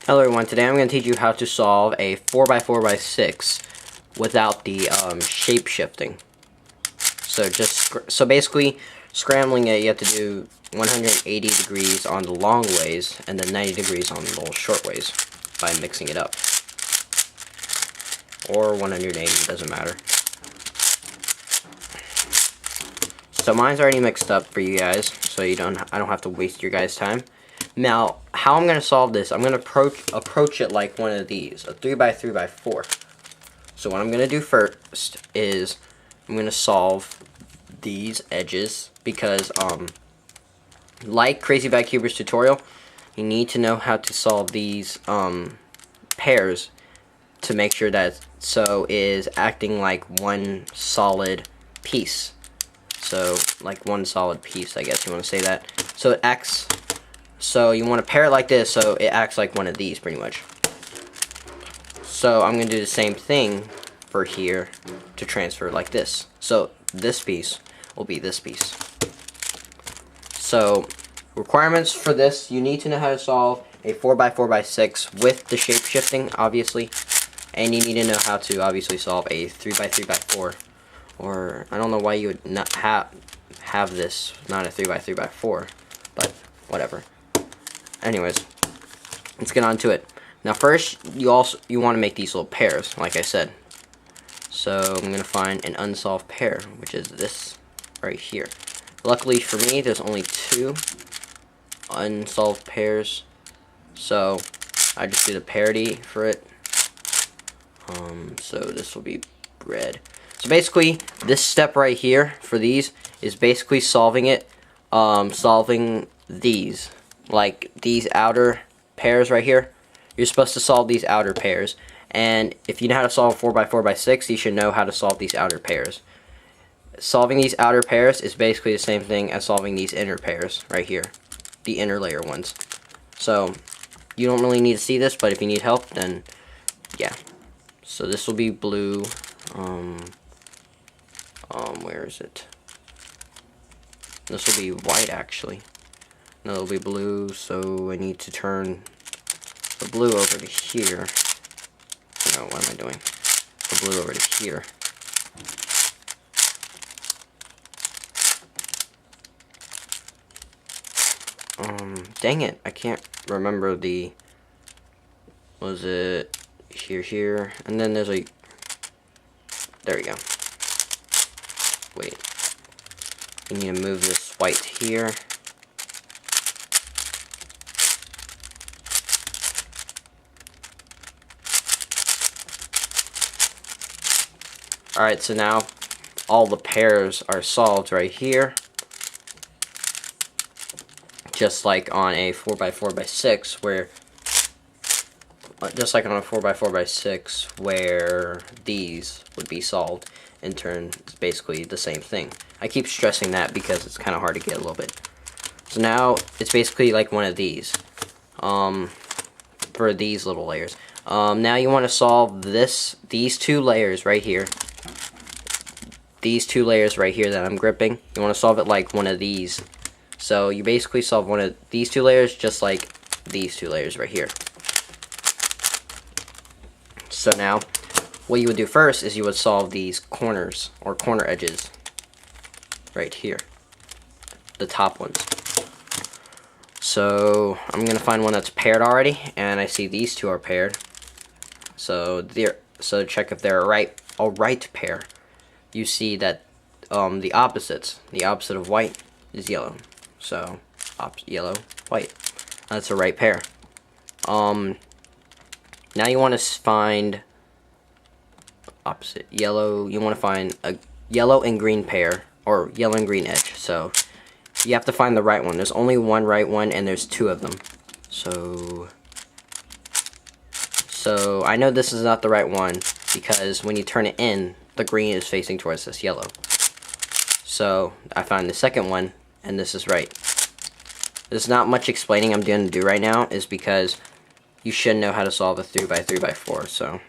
Hello everyone, today I'm going to teach you how to solve a 4x4x6 without the shape shifting. So basically scrambling it, you have to do 180 degrees on the long ways and then 90 degrees on the little short ways by mixing it up. Or 180, doesn't matter. So mine's already mixed up for you guys, so I don't have to waste your guys' time. Now, how I'm going to solve this, I'm going to approach it like one of these, a 3x3x4. So what I'm going to do first is I'm going to solve these edges because, like Crazy Vacuber's tutorial, you need to know how to solve these pairs to make sure that it is acting like one solid piece. So, like one solid piece, I guess you want to say that. So it acts... So you want to pair it like this so it acts like one of these pretty much. So I'm going to do the same thing for here to transfer like this. So this piece will be this piece. So requirements for this, you need to know how to solve a 4x4x6 with the shape shifting obviously. And you need to know how to obviously solve a 3x3x4. Or I don't know why you would not have this not a 3x3x4, but whatever. Anyways, let's get on to it. Now first, you want to make these little pairs, like I said. So I'm gonna find an unsolved pair, which is this right here. Luckily for me, there's only 2 unsolved pairs, so I just do the parity for it. So this will be red. So basically, this step right here for these is basically solving it, solving these. Like these outer pairs right here, you're supposed to solve these outer pairs. And if you know how to solve 4x4x6, you should know how to solve these outer pairs. Solving these outer pairs is basically the same thing as solving these inner pairs right here, the inner layer ones. So you don't really need to see this, but if you need help, then yeah. So this will be blue. Where is it? This will be white actually. No, it'll be blue, so I need to turn the blue over to here. No, what am I doing? The blue over to here. Dang it, I can't remember the... Was it here, and then there's a... There we go. Wait. You need to move this white here. Alright, so now all the pairs are solved right here. Just like on a 4x4x6 where these would be solved in turn. It's basically the same thing. I keep stressing that because it's kind of hard to get a little bit. So now it's basically like one of these for these little layers. Now you want to solve these 2 layers right here. These 2 layers right here that I'm gripping, you want to solve it like one of these. So you basically solve one of these 2 layers just like these 2 layers right here. So now, what you would do first is you would solve these corners or corner edges right here, the top ones. So I'm gonna find one that's paired already, and I see these 2 are paired. So check if they're a right pair. You see that the opposite of white is yellow. So yellow, white. That's a right pair. Now you want to find opposite yellow. You want to find a yellow and green pair, or yellow and green edge. So you have to find the right one. There's only one right one, and there's 2 of them. So I know this is not the right one because when you turn it in, the green is facing towards this yellow. So I find the second one, and this is right. There's not much explaining I'm going to do right now, is because you should know how to solve a 3x3x4, so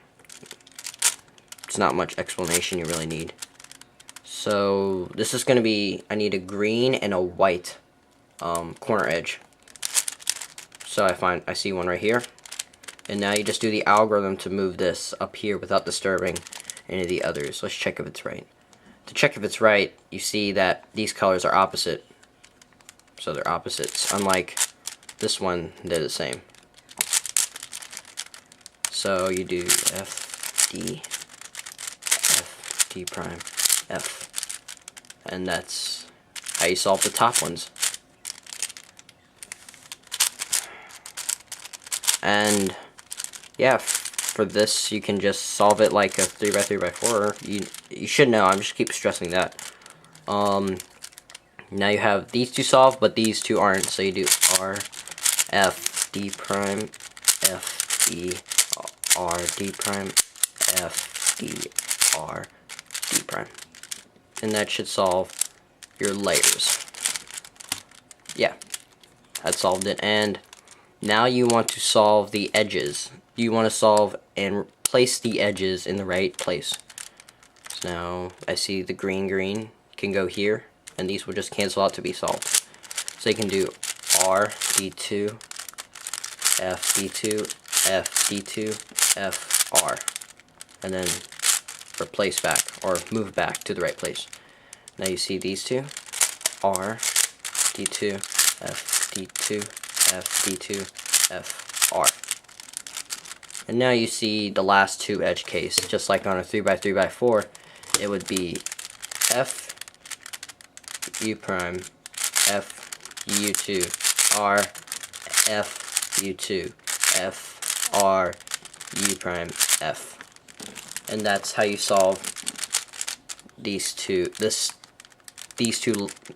it's not much explanation you really need. So this is going to be, I need a green and a white corner edge. So I see one right here, And now you just do the algorithm to move this up here without disturbing any of the others. Let's check if it's right. To check if it's right, you see that these colors are opposite. So they're opposites, unlike this one, they're the same. So you do F, D prime, F. And that's how you solve the top ones. And yeah, for this you can just solve it like a 3x3x4. You should know, I'm just keep stressing that. Now you have these two solved, but these two aren't, so you do R, F, D prime, F, D, R, D prime, F, D, R, D prime. And that should solve your layers. Yeah, that solved it. And now you want to solve the edges. You want to solve and place the edges in the right place. So now I see the green can go here, and these will just cancel out to be solved. So you can do R, D2, F, D2, F, D2, F, R. And then replace back, or move back to the right place. Now you see these two, R, D2, F, D2, F, D2, F, R. And now you see the last two edge case, just like on a 3x3x4, it would be F, U prime, F, U2, R, F, U2, F, R, U prime, F. And that's how you solve these two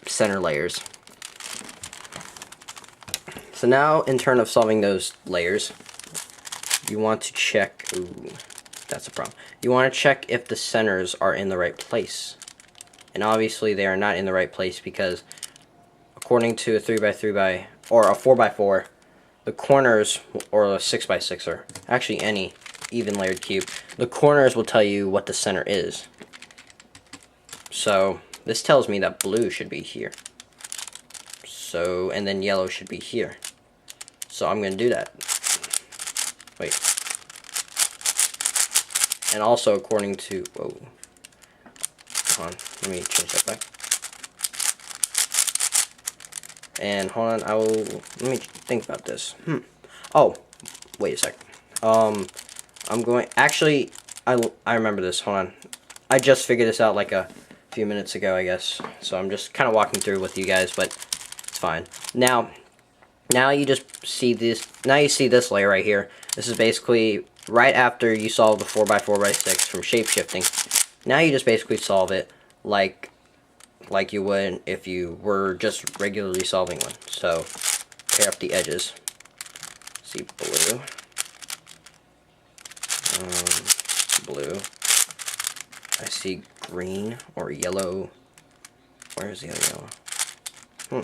center layers. So now, in turn of solving those layers, you want to check, ooh, that's a problem. You want to check if the centers are in the right place. And obviously they are not in the right place because according to a 3x3x or a 4x4, the corners, or a 6x6, or actually any even layered cube, the corners will tell you what the center is. So this tells me that blue should be here. So, and then yellow should be here. So I'm going to do that. Wait. And also according to, whoa. Hold on, let me change that back. And hold on, let me think about this. Oh, wait a sec. I'm going, actually, I remember this, hold on. I just figured this out like a few minutes ago, I guess. So I'm just kind of walking through with you guys, but it's fine. Now you just see this, now you see this layer right here. This is basically right after you solve the 4x4x6 from shapeshifting. Now you just basically solve it like you would if you were just regularly solving one. So pair up the edges. See blue. Blue. I see green or yellow. Where is the other yellow? Oh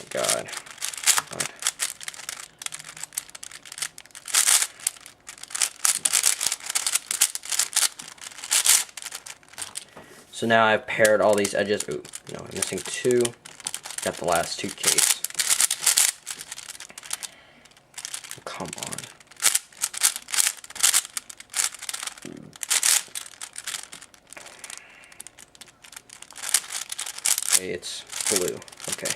God. So now I've paired all these edges. Ooh, no, I'm missing two. Got the last two case. Come on. Okay, it's blue. Okay.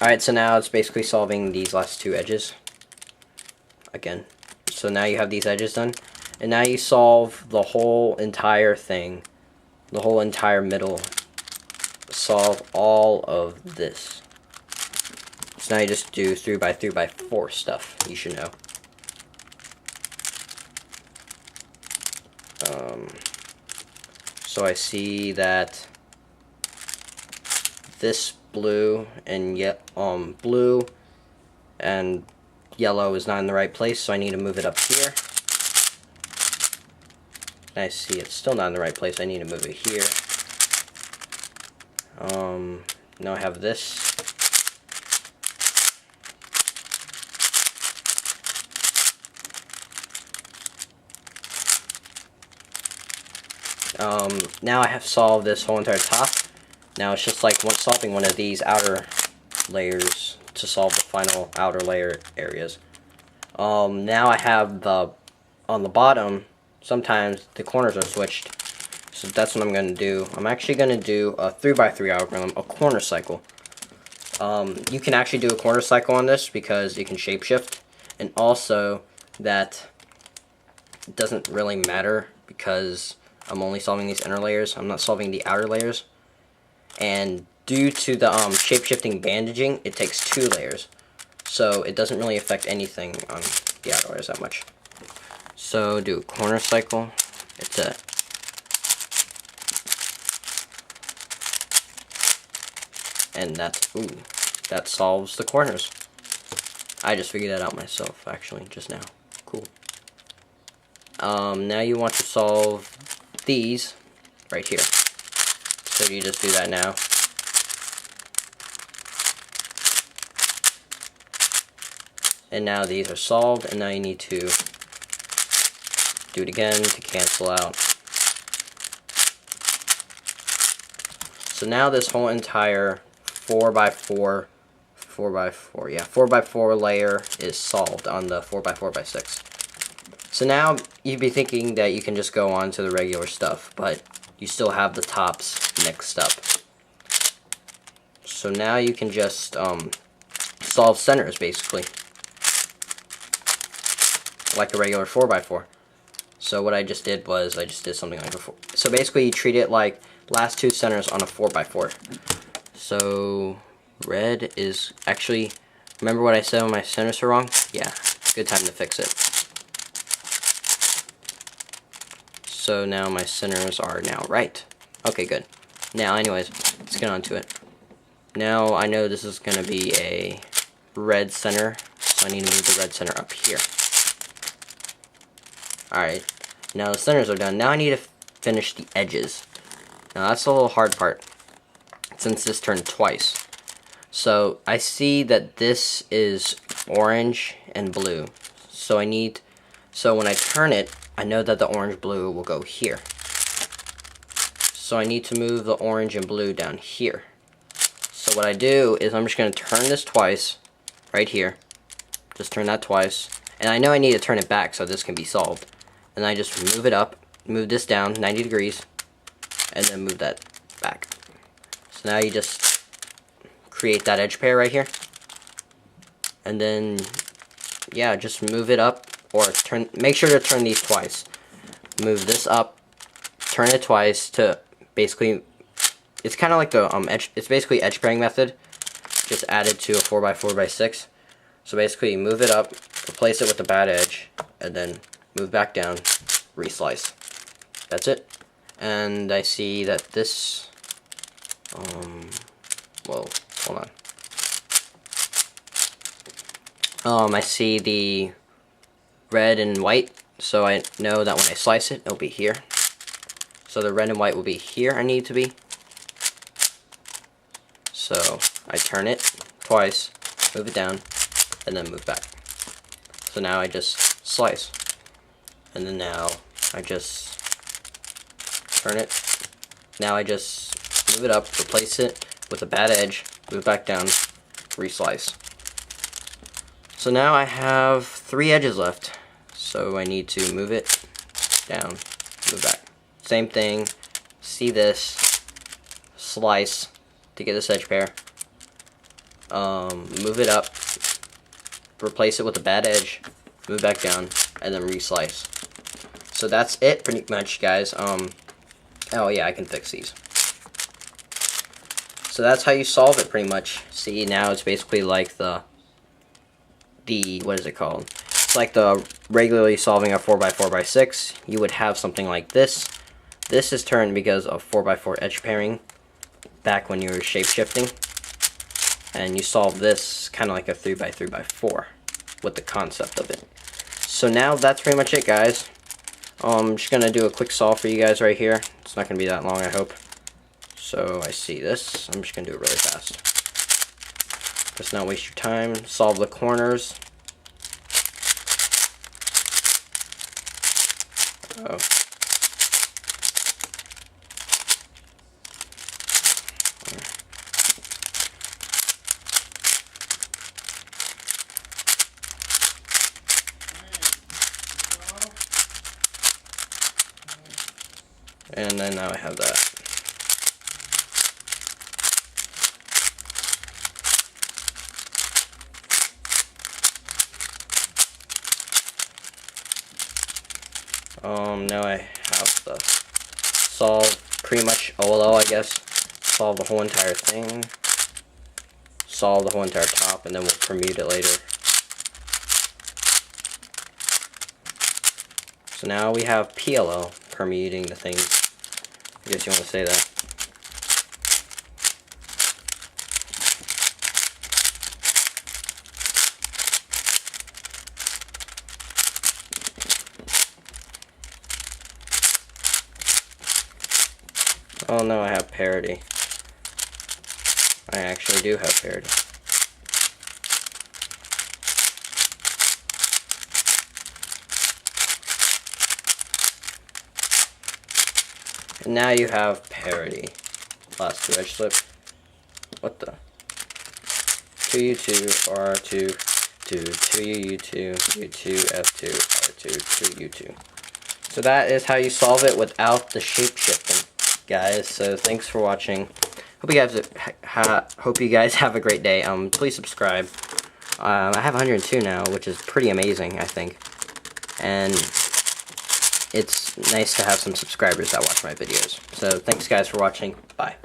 Alright, so now it's basically solving these last two edges. Again. So now you have these edges done. And now you solve the whole entire thing. The whole entire middle. Solve all of this. So now you just do 3x3x4 stuff. You should know. So I see that this blue and blue and yellow is not in the right place, so I need to move it up here. I see it's still not in the right place. I need to move it here. Now I have this. Now I have solved this whole entire top. Now it's just like solving one of these outer layers to solve the final outer layer areas. Now I have on the bottom, sometimes the corners are switched. So that's what I'm going to do. I'm actually going to do a 3x3 algorithm, a corner cycle. You can actually do a corner cycle on this because you can shapeshift. And also that it doesn't really matter because I'm only solving these inner layers. I'm not solving the outer layers. And due to the shape-shifting bandaging, it takes 2 layers. So it doesn't really affect anything on the outer layers that much. So do a corner cycle. It's a and that solves the corners. I just figured that out myself actually just now. Cool. Now you want to solve these right here. So you just do that now. And now these are solved, and now you need to do it again to cancel out. So now this whole entire 4x4 layer is solved on the 4x4x6. So now you'd be thinking that you can just go on to the regular stuff, but you still have the tops mixed up. So now you can just solve centers basically, like a regular 4x4. So what I just did was I just did something like a 4. So basically you treat it like last 2 centers on a 4x4. So red is actually, remember what I said when my centers are wrong? Yeah, good time to fix it. So now my centers are now right. Okay, good. Now anyways, let's get on to it. Now I know this is going to be a red center, so I need to move the red center up here. Alright, now the centers are done. Now I need to finish the edges. Now that's the little hard part, since this turned twice. So I see that this is orange and blue. So when I turn it, I know that the orange blue will go here. So I need to move the orange and blue down here. So what I do is I'm just going to turn this twice, right here. Just turn that twice. And I know I need to turn it back so this can be solved. And I just move it up, move this down 90 degrees, and then move that back. So now you just create that edge pair right here. And then, yeah, just move it up, or make sure to turn these twice. Move this up, turn it twice to basically, it's kind of like the it's basically edge pairing method, just added to a 4x4x6. So basically you move it up, replace it with the bad edge, and then move back down, reslice. That's it. And I see that this, whoa, hold on. I see the red and white, so I know that when I slice it, it'll be here. So the red and white will be here I need to be. So I turn it twice, move it down, and then move back. So now I just slice. And then now I just turn it. Now I just move it up, replace it with a bad edge, move back down, reslice. So now I have 3 edges left. So I need to move it down, move back. Same thing, see this, slice to get this edge pair. Move it up, replace it with a bad edge, move back down, and then reslice. So that's it pretty much, guys. Oh yeah, I can fix these. So that's how you solve it pretty much. See, now it's basically like the what is it called? It's like the regularly solving a 4x4x6. You would have something like this. This is turned because of 4x4 edge pairing back when you were shape shifting. And you solve this kind of like a 3x3x4 with the concept of it. So now that's pretty much it, guys. I'm just going to do a quick solve for you guys right here. It's not going to be that long, I hope. So I see this. I'm just going to do it really fast. Just not waste your time. Solve the corners. Oh. And then now I have that. Now I have the solve pretty much OLO, I guess. Solve the whole entire thing. Solve the whole entire top, and then we'll permute it later. So now we have PLO, permuting the things. I guess you want to say that. Oh no, I have parity. I actually do have parity. And now you have parity. Last two edge slip. What the? 2U2, R2, 2U2, U2, F2, R2, 2U2. So that is how you solve it without the shape shifting, guys. So thanks for watching. Hope you guys have a great day. Please subscribe. I have 102 now, which is pretty amazing, I think. And it's nice to have some subscribers that watch my videos. So thanks guys for watching. Bye.